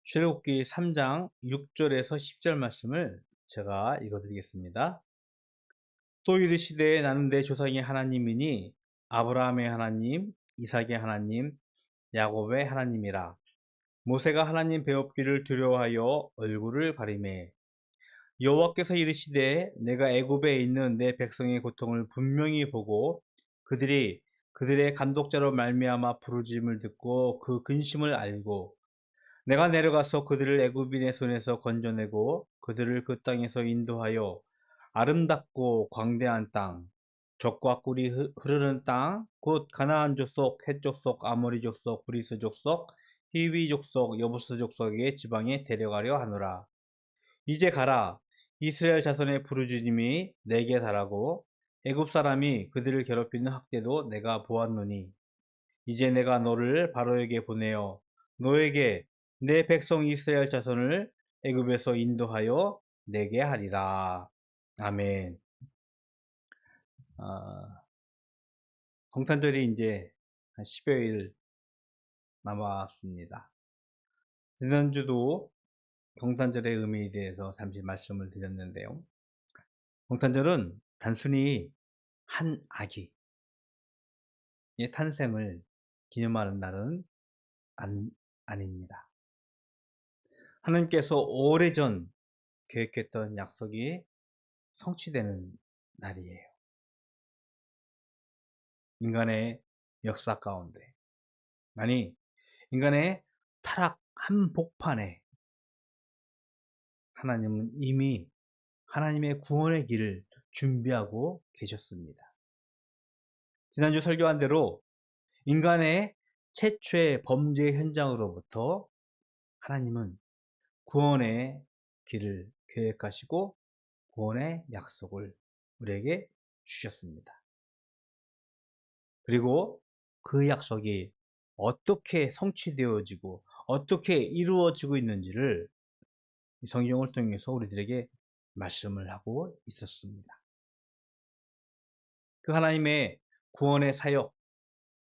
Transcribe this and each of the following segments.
출애굽기 3장 6절에서 10절 말씀을 제가 읽어드리겠습니다. 또 이르시되 나는 내 조상의 하나님이니 아브라함의 하나님, 이삭의 하나님, 야곱의 하나님이라. 모세가 하나님 배웁기를 두려워하여 얼굴을 가리매 여호와께서 이르시되 내가 애굽에 있는 내 백성의 고통을 분명히 보고 그들이 그들의 감독자로 말미암아 부르짖음을 듣고 그 근심을 알고 내가 내려가서 그들을 애굽인의 손에서 건져내고 그들을 그 땅에서 인도하여 아름답고 광대한 땅, 젖과 꿀이 흐르는 땅, 곧 가나안 족속, 헷 족속, 아모리 족속, 브리스 족속, 히위 족속, 여부스 족속의 지방에 데려가려 하노라. 이제 가라. 이스라엘 자손의 부르짖음이 내게 달하고 애굽 사람이 그들을 괴롭히는 학대도 내가 보았노니 이제 내가 너를 바로에게 보내어 너에게 내 백성 이스라엘 자손을 애굽에서 인도하여 내게 하리라. 아멘. 성탄절이 이제 한 10여일 남았습니다. 지난주도 성탄절의 의미에 대해서 잠시 말씀을 드렸는데요. 성탄절은 단순히 한 아기의 탄생을 기념하는 날은 아닙니다. 하나님께서 오래전 계획했던 약속이 성취되는 날이에요. 인간의 역사 가운데, 아니 인간의 타락 한복판에 하나님은 이미 하나님의 구원의 길을 준비하고 계셨습니다. 지난주 설교한 대로 인간의 최초의 범죄 현장으로부터 하나님은 구원의 길을 계획하시고 구원의 약속을 우리에게 주셨습니다. 그리고 그 약속이 어떻게 성취되어지고 어떻게 이루어지고 있는지를 성경을 통해서 우리들에게 말씀을 하고 있었습니다. 그 하나님의 구원의 사역,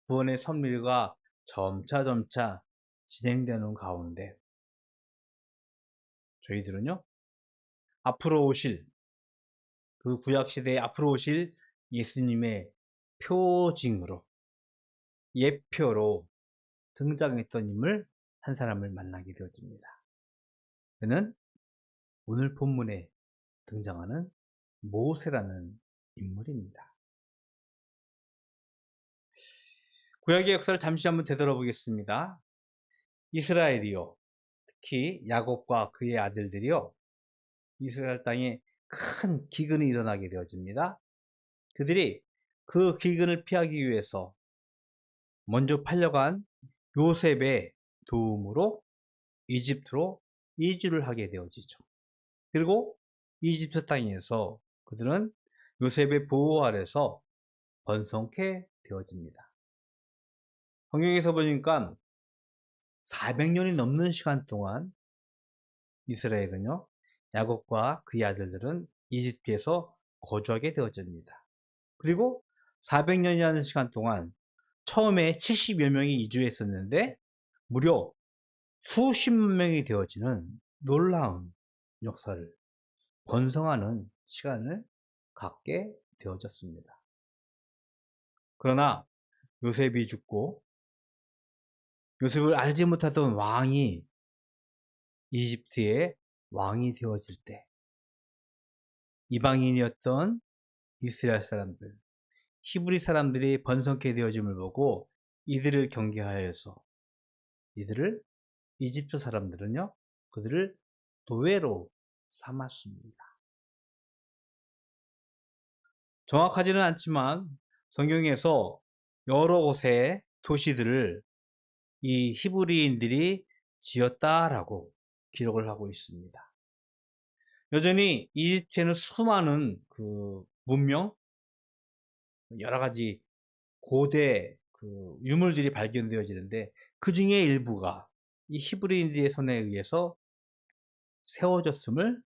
구원의 섭리가 점차 진행되는 가운데 저희들은요, 앞으로 오실 그 구약시대에 앞으로 오실 예수님의 표징으로, 예표로 등장했던 인물 한 사람을 만나게 되어집니다. 그는 오늘 본문에 등장하는 모세라는 인물입니다. 구약의 역사를 잠시 한번 되돌아보겠습니다. 이스라엘이요, 특히 야곱과 그의 아들들이요, 이스라엘 땅에 큰 기근이 일어나게 되어집니다. 그들이 그 기근을 피하기 위해서 먼저 팔려간 요셉의 도움으로 이집트로 이주를 하게 되어지죠. 그리고 이집트 땅에서 그들은 요셉의 보호 아래서 번성케 되어집니다. 성경에서 보니까 400년이 넘는 시간 동안 이스라엘은요, 야곱과 그의 아들들은 이집트에서 거주하게 되어집니다. 그리고 400년이라는 시간 동안 처음에 70여 명이 이주했었는데 무려 수십만 명이 되어지는 놀라운 역사를 번성하는 시간을 갖게 되어졌습니다. 그러나 요셉이 죽고 요셉을 알지 못하던 왕이 이집트의 왕이 되어질 때 이방인이었던 이스라엘 사람들, 히브리 사람들이 번성케 되어짐을 보고 이들을 경계하여서 이들을 이집트 사람들은요, 그들을 노예로 삼았습니다. 정확하지는 않지만 성경에서 여러 곳의 도시들을 이 히브리인들이 지었다라고 기록을 하고 있습니다. 여전히 이집트에는 수많은 그 문명, 여러 가지 고대 그 유물들이 발견되어지는데 그 중에 일부가 이 히브리인들의 손에 의해서 세워졌음을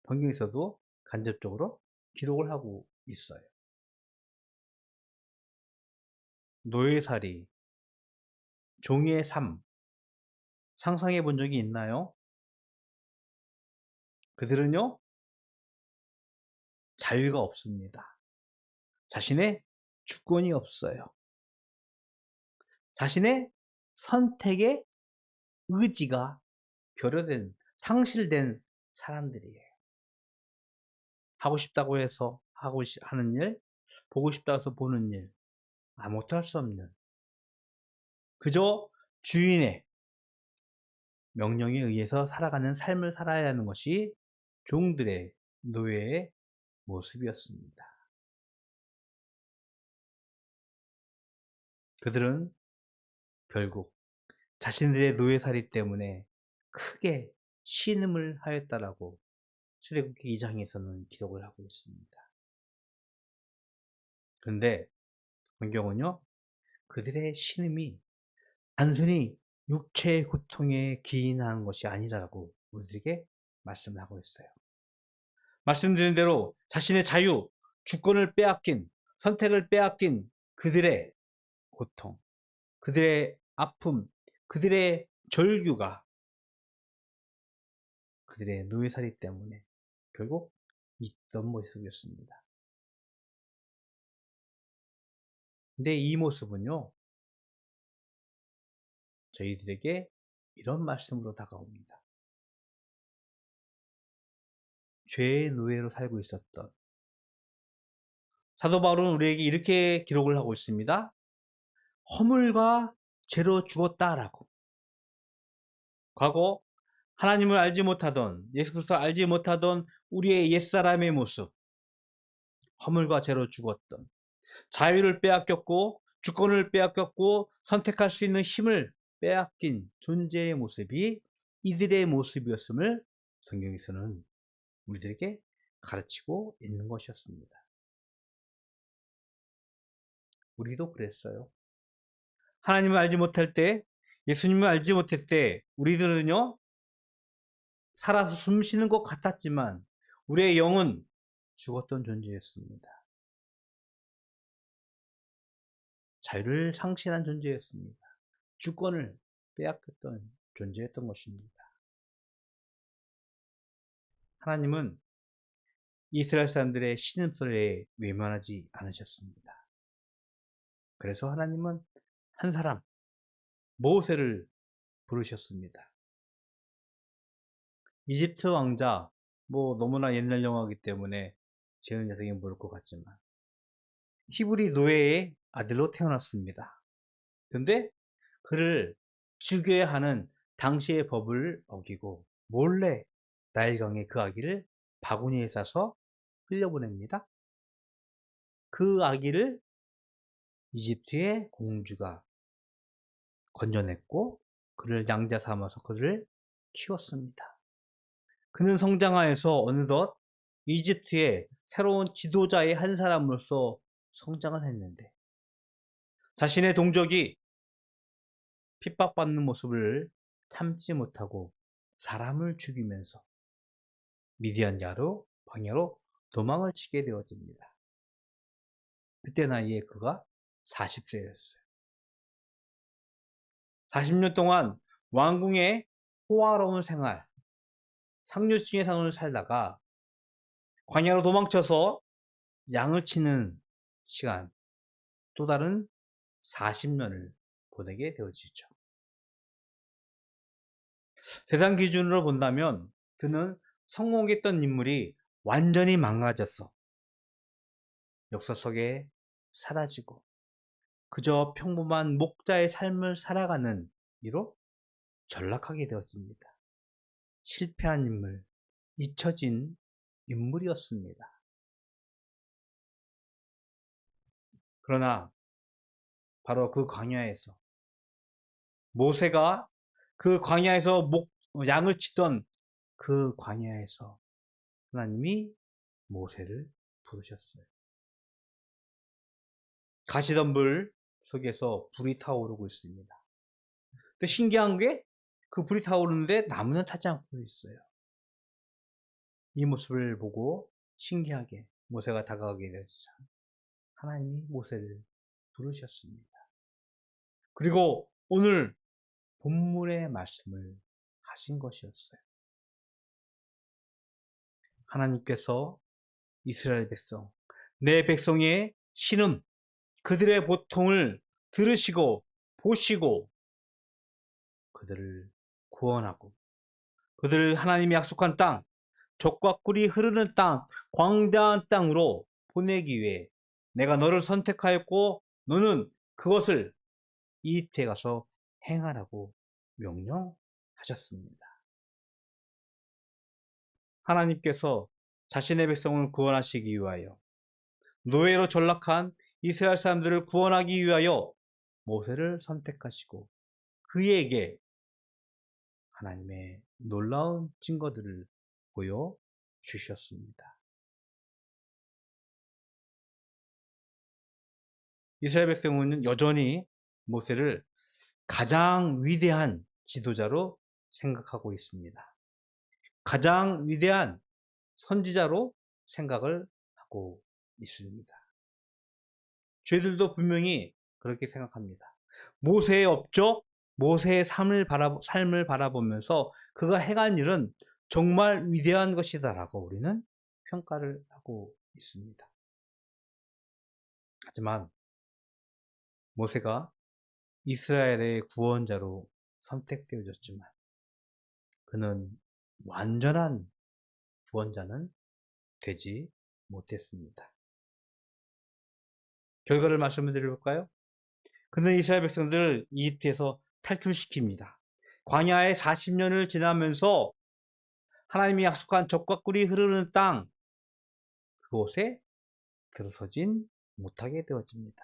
성경에서도 간접적으로 기록을 하고 있어요. 노예살이, 종의 삶, 상상해 본 적이 있나요? 그들은요, 자유가 없습니다. 자신의 주권이 없어요. 자신의 선택의 의지가 결여된, 상실된 사람들이에요. 하고 싶다고 해서 하는 일, 보고 싶다고 해서 보는 일, 아무것도 할 수 없는, 그저 주인의 명령에 의해서 살아가는 삶을 살아야 하는 것이 종들의, 노예의 모습이었습니다. 그들은 결국 자신들의 노예살이 때문에 크게 신음을 하였다라고 출애굽기 2장에서는 기록을 하고 있습니다. 그런데 성경은요, 그들의 신음이 단순히 육체의 고통에 기인한 것이 아니라고 우리들에게 말씀을 하고 있어요. 말씀드린 대로 자신의 자유, 주권을 빼앗긴, 선택을 빼앗긴 그들의 고통, 그들의 아픔, 그들의 절규가 그들의 노예살이 때문에 결국 있던 모습이었습니다. 근데 이 모습은요, 저희들에게 이런 말씀으로 다가옵니다. 죄의 노예로 살고 있었던 사도 바울은 우리에게 이렇게 기록을 하고 있습니다. 허물과 죄로 죽었다라고. 과거 하나님을 알지 못하던, 예수 그리스도를 알지 못하던 우리의 옛사람의 모습, 허물과 죄로 죽었던, 자유를 빼앗겼고 주권을 빼앗겼고 선택할 수 있는 힘을 빼앗긴 존재의 모습이 이들의 모습이었음을 성경에서는 우리들에게 가르치고 있는 것이었습니다. 우리도 그랬어요. 하나님을 알지 못할 때, 예수님을 알지 못할 때 우리들은요, 살아서 숨 쉬는 것 같았지만 우리의 영은 죽었던 존재였습니다. 자유를 상실한 존재였습니다. 주권을 빼앗겼던 존재였던 것입니다. 하나님은 이스라엘 사람들의 신음소리에 외면하지 않으셨습니다. 그래서 하나님은 한 사람, 모세를 부르셨습니다. 이집트 왕자, 너무나 옛날 영화이기 때문에 재현 녀석이 모를 것 같지만 히브리 노예의 아들로 태어났습니다. 근데 그를 죽여야 하는 당시의 법을 어기고 몰래 나일강에 그 아기를 바구니에 싸서 흘려보냅니다. 그 아기를 이집트의 공주가 건져냈고 그를 양자 삼아서 그를 키웠습니다. 그는 성장하여서 어느덧 이집트의 새로운 지도자의 한 사람으로서 성장을 했는데 자신의 동족이 핍박받는 모습을 참지 못하고 사람을 죽이면서 미디안야로 광야로 도망을 치게 되어집니다. 그때 나이에 그가 40세였어요. 40년 동안 왕궁의 호화로운 생활, 상류층의 생활을 살다가 광야로 도망쳐서 양을 치는 시간, 또 다른 40년을 보내게 되어지죠. 세상 기준으로 본다면 그는 성공했던 인물이 완전히 망가져서 역사 속에 사라지고 그저 평범한 목자의 삶을 살아가는 이로 전락하게 되었습니다. 실패한 인물, 잊혀진 인물이었습니다. 그러나 바로 그 광야에서 모세가 그 광야에서 양을 치던 그 광야에서 하나님이 모세를 부르셨어요. 가시덤불 속에서 불이 타오르고 있습니다. 근데 신기한 게 그 불이 타오르는데 나무는 타지 않고 있어요. 이 모습을 보고 신기하게 모세가 다가가게 되자 하나님이 모세를 부르셨습니다. 그리고 오늘 본문의 말씀을 하신 것이었어요. 하나님께서 이스라엘 백성, 내 백성의 신음, 그들의 고통을 들으시고 보시고 그들을 구원하고 그들을 하나님이 약속한 땅, 젖과 꿀이 흐르는 땅, 광대한 땅으로 보내기 위해 내가 너를 선택하였고 너는 그것을 이집트에 가서 행하라고 명령하셨습니다. 하나님께서 자신의 백성을 구원하시기 위하여 노예로 전락한 이스라엘 사람들을 구원하기 위하여 모세를 선택하시고 그에게 하나님의 놀라운 증거들을 보여주셨습니다. 이스라엘 백성은 여전히 모세를 가장 위대한 지도자로 생각하고 있습니다. 가장 위대한 선지자로 생각을 하고 있습니다. 저희들도 분명히 그렇게 생각합니다. 모세의 업적, 모세의 삶을 바라보면서 그가 행한 일은 정말 위대한 것이다라고 우리는 평가를 하고 있습니다. 하지만 모세가 이스라엘의 구원자로 선택되어졌지만 그는 완전한 구원자는 되지 못했습니다. 결과를 말씀을 드려볼까요? 그는 이스라엘 백성들을 이집트에서 탈출시킵니다. 광야에 40년을 지나면서 하나님이 약속한 젖과 꿀이 흐르는 땅 그곳에 들어서진 못하게 되어집니다.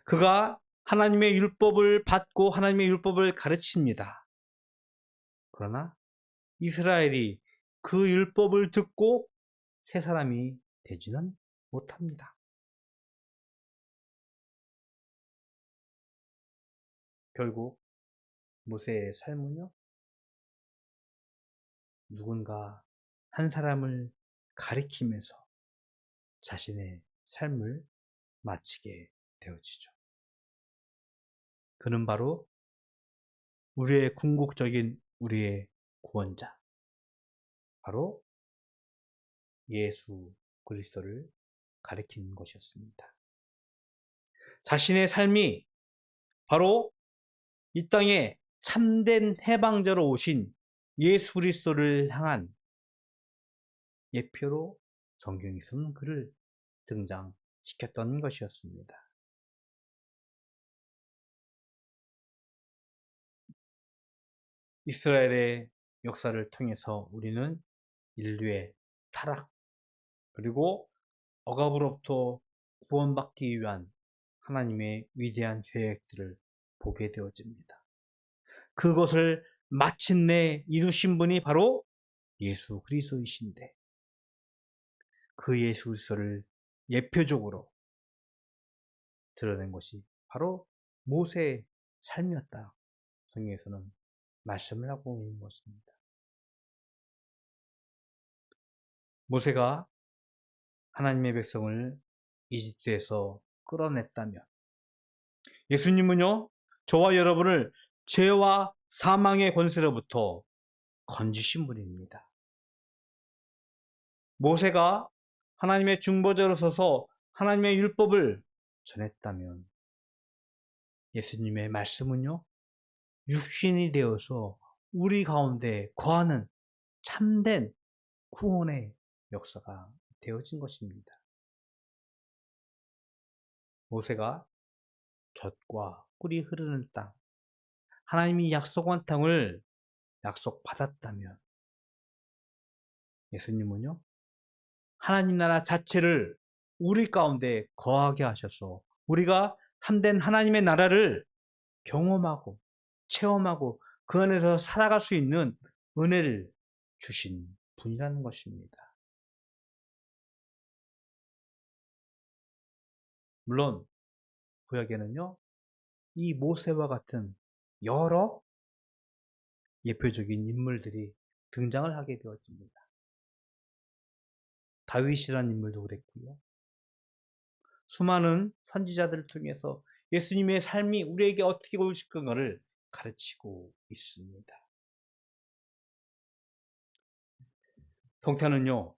그가 하나님의 율법을 받고 하나님의 율법을 가르칩니다. 그러나 이스라엘이 그 율법을 듣고 새 사람이 되지는 못합니다. 결국 모세의 삶은요, 누군가 한 사람을 가리키면서 자신의 삶을 마치게 되어지죠. 그는 바로 우리의 궁극적인 우리의 구원자, 바로 예수 그리스도를 가리키는 것이었습니다. 자신의 삶이 바로 이 땅에 참된 해방자로 오신 예수 그리스도를 향한 예표로 성경에서는 그를 등장시켰던 것이었습니다. 이스라엘의 역사를 통해서 우리는 인류의 타락 그리고 억압으로부터 구원받기 위한 하나님의 위대한 계획들을 보게 되어집니다. 그것을 마침내 이루신 분이 바로 예수 그리스도이신데 그 예수 그리스도를 예표적으로 드러낸 것이 바로 모세의 삶이었다. 성경에서는 말씀을 하고 있는 것입니다. 모세가 하나님의 백성을 이집트에서 끌어냈다면 예수님은요, 저와 여러분을 죄와 사망의 권세로부터 건지신 분입니다. 모세가 하나님의 중보자로 서서 하나님의 율법을 전했다면 예수님의 말씀은요, 육신이 되어서 우리 가운데 거하는 참된 구원의 역사가 되어진 것입니다. 모세가 젖과 꿀이 흐르는 땅, 하나님이 약속한 땅을 약속받았다면 예수님은요, 하나님 나라 자체를 우리 가운데 거하게 하셔서 우리가 참된 하나님의 나라를 경험하고 체험하고 그 안에서 살아갈 수 있는 은혜를 주신 분이라는 것입니다. 물론 구약에는요, 이 모세와 같은 여러 예표적인 인물들이 등장을 하게 되어집니다. 다윗이라는 인물도 그랬고요. 수많은 선지자들을 통해서 예수님의 삶이 우리에게 어떻게 보실 건가를 가르치고 있습니다. 동탄은요,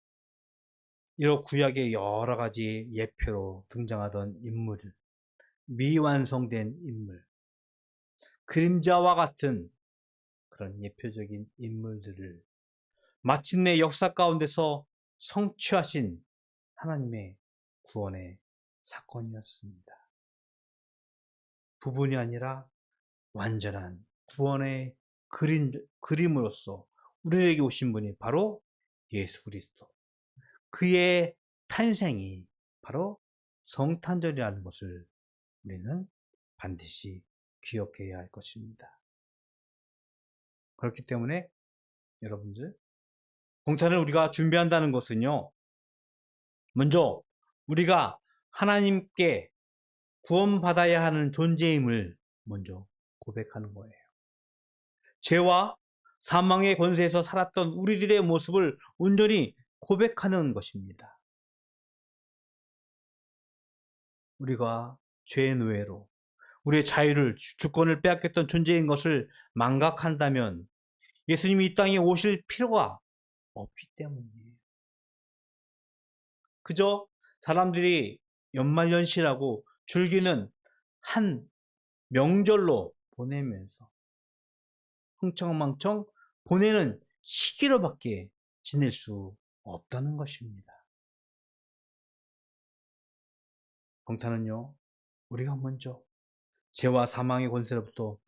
이런 구약의 여러 가지 예표로 등장하던 인물, 미완성된 인물, 그림자와 같은 그런 예표적인 인물들을 마침내 역사 가운데서 성취하신 하나님의 구원의 사건이었습니다. 부분이 아니라 완전한 구원의 그림으로서 우리에게 오신 분이 바로 예수 그리스도. 그의 탄생이 바로 성탄절이라는 것을 우리는 반드시 기억해야 할 것입니다. 그렇기 때문에 여러분들, 성탄을 우리가 준비한다는 것은요, 먼저 우리가 하나님께 구원받아야 하는 존재임을 먼저 고백하는 거예요. 죄와 사망의 권세에서 살았던 우리들의 모습을 온전히 고백하는 것입니다. 우리가 죄의 노예로 우리의 자유를, 주권을 빼앗겼던 존재인 것을 망각한다면 예수님이 이 땅에 오실 필요가 없기 때문이에요. 그저 사람들이 연말연시라고 즐기는 한 명절로 보내면서 흥청망청 보내는 시기로밖에 지낼 수 없다는 것입니다. 방탄은요, 우리가 먼저 죄와 사망의 권세로부터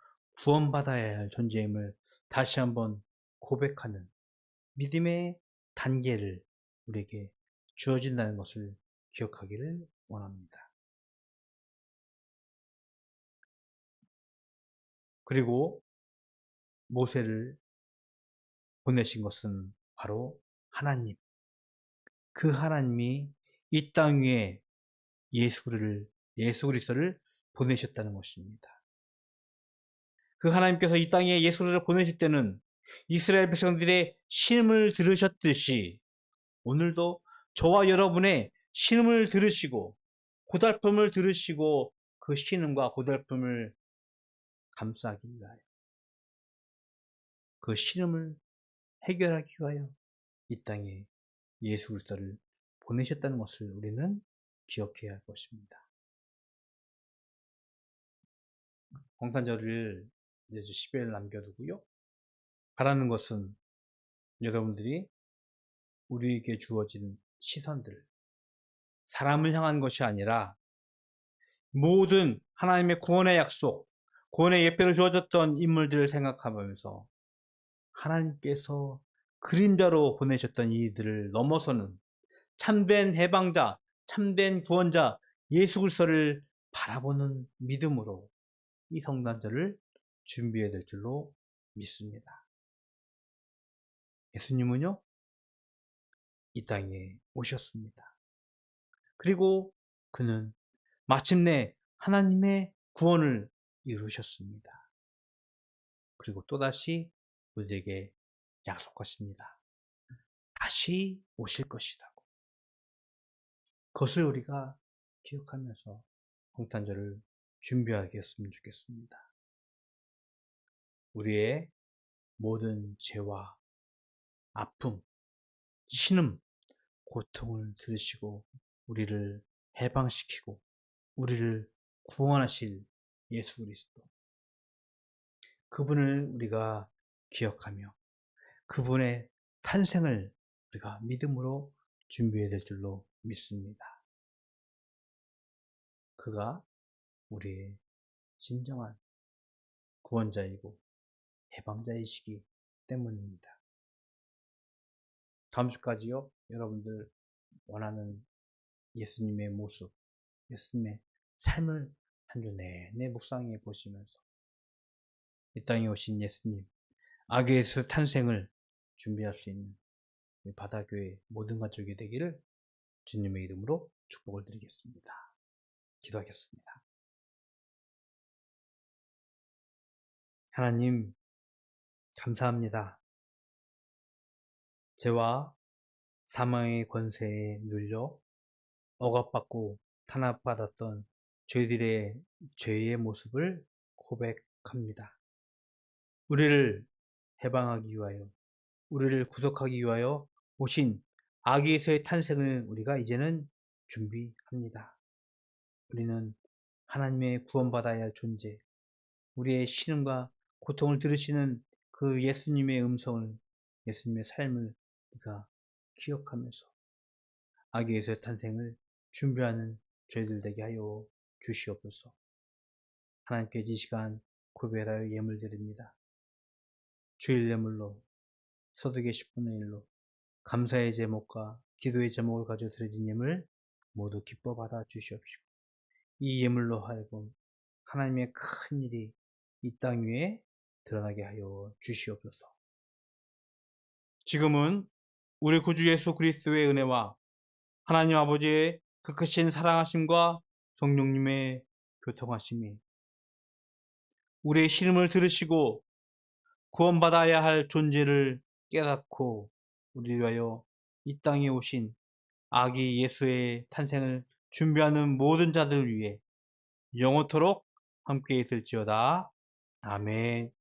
구원받아야 할 존재임을 다시 한번 고백하는 믿음의 단계를 우리에게 주어진다는 것을 기억하기를 원합니다. 그리고 모세를 보내신 것은 바로 하나님. 그 하나님이 이 땅 위에 예수 그리스도를 보내셨다는 것입니다. 그 하나님께서 이 땅에 예수를 보내실 때는 이스라엘 백성들의 신음을 들으셨듯이 오늘도 저와 여러분의 신음을 들으시고 고달픔을 들으시고 그 신음과 고달픔을 감싸기 위하여 그 신음을 해결하기 위하여 이 땅에 예수 그리스도를 보내셨다는 것을 우리는 기억해야 할 것입니다. 성탄절을 이제 10일 남겨두고요. 바라는 것은 여러분들이 우리에게 주어진 시선들, 사람을 향한 것이 아니라 모든 하나님의 구원의 약속, 구원의 예표를 주어졌던 인물들을 생각하면서 하나님께서 그림자로 보내셨던 이들을 넘어서는 참된 해방자, 참된 구원자 예수 그리스도를 바라보는 믿음으로 이 성탄절을 준비해야 될 줄로 믿습니다. 예수님은요, 이 땅에 오셨습니다. 그리고 그는 마침내 하나님의 구원을 이루셨습니다. 그리고 또다시 우리에게 약속하십니다. 다시 오실 것이라고. 그것을 우리가 기억하면서 성탄절을 준비하게 했으면 좋겠습니다. 우리의 모든 죄와 아픔, 신음, 고통을 들으시고 우리를 해방시키고 우리를 구원하실 예수 그리스도. 그분을 우리가 기억하며 그분의 탄생을 우리가 믿음으로 준비해야 될 줄로 믿습니다. 그가 우리의 진정한 구원자이고 해방자이시기 때문입니다. 다음 주까지요, 여러분들 원하는 예수님의 모습, 예수님의 삶을 한 주 내내 묵상해 보시면서 이 땅에 오신 예수님, 아기 예수 탄생을 준비할 수 있는 바다교회 모든 가족이 되기를 주님의 이름으로 축복을 드리겠습니다. 기도하겠습니다. 하나님, 감사합니다. 죄와 사망의 권세에 눌려 억압받고 탄압받았던 저희들의 죄의 모습을 고백합니다. 우리를 해방하기 위하여, 우리를 구속하기 위하여 오신 아기 예수의 탄생을 우리가 이제는 준비합니다. 우리는 하나님의 구원받아야 할 존재, 우리의 신음과 고통을 들으시는 그 예수님의 음성을, 예수님의 삶을 우리가 기억하면서 아기 예수의 탄생을 준비하는 저희들 되게 하여 주시옵소서. 하나님께 이 시간 구별하여 예물 드립니다. 주일 예물로 소득의 10분의 1로 감사의 제목과 기도의 제목을 가지고 드려진 예물 모두 기뻐 받아 주시옵시고, 이 예물로 하여금 하나님의 큰 일이 이 땅 위에 드러나게 하여 주시옵소서. 지금은 우리 구주 예수 그리스도의 은혜와 하나님 아버지의 그 크신 사랑하심과 성령님의 교통하심이 우리의 신음을 들으시고 구원받아야 할 존재를 깨닫고 우리를 위하여 이 땅에 오신 아기 예수의 탄생을 준비하는 모든 자들을 위해 영원토록 함께 있을지어다. 아멘.